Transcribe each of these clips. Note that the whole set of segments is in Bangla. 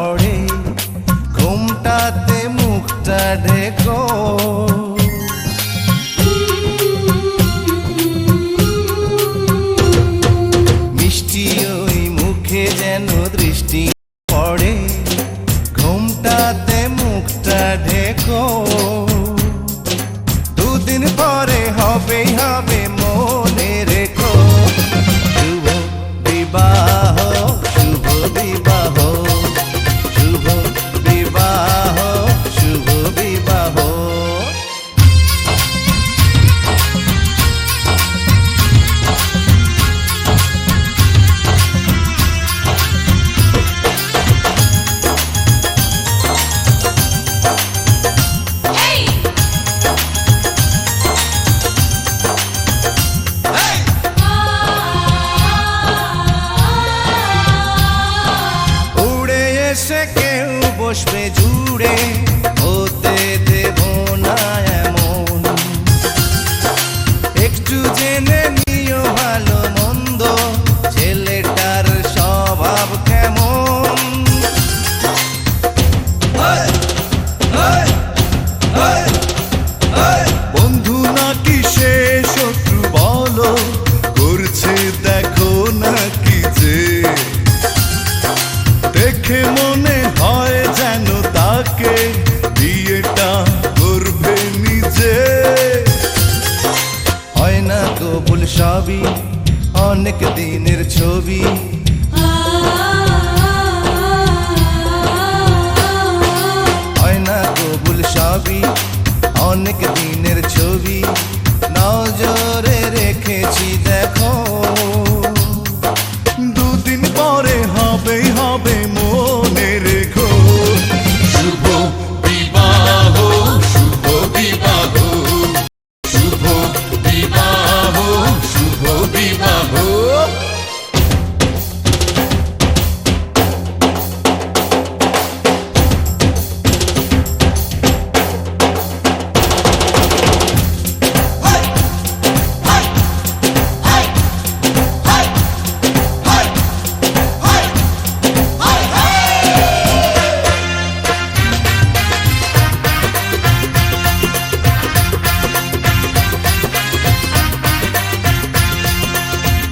পড়ে ঘুমটাতে মুখটা ঢেকো। মিষ্টি ওই মুখে যেন দৃষ্টি পড়ে ঘুমটাতে মুখটা ঢেকো। দুদিন পরে হবেই হবে মনে রেখো। শুভ বিবাহ, শুভ বিবাহ, শুভ বিবাহ, শুভ বিবাহ। এসে কেউ বসবে জুড়ে, হতে দেব না এমন। একটু জেনে নিও ভালো মন্দ, ছেলেটার স্বভাব কেমন। বন্ধু নাকি সে শত্রু বলো, করছে দেখো নাকি যে। দেখে মনে হয় যেন তাকে বিয়েটা করবে নিজে। হয় না কবুল সবই অনেক দিনের ছবি। হয় না কবুল সবই অনেক দিনের ছবি। নজরে রেখেছি দেখো, দুদিন পরে হবেই হবে মনে রেখো। শুভ বিবাহ, শুভ বিবাহ, শুভ বিবাহ, শুভ বিবাহ।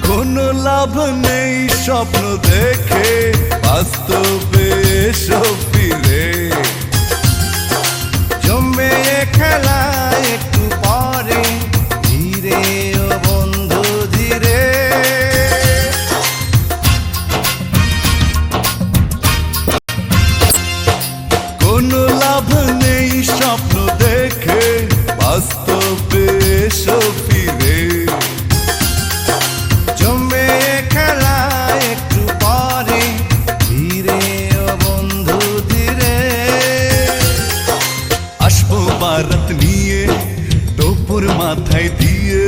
কোনো লাভ নেই স্বপ্ন দেখে, বাস্তবে এসো ফিরে। জমবে খেলা একটু পরে, ধীরে ও বন্ধু ধীরে। কোনো লাভ নেই স্বপ্ন দেখে, বাস্তবে এসো ফিরে। জমবে খেলা একটু পরে, ধীরে ও বন্ধু ধীরে। আসবো বারাত নিয়ে টোপর মাথায় দিয়ে।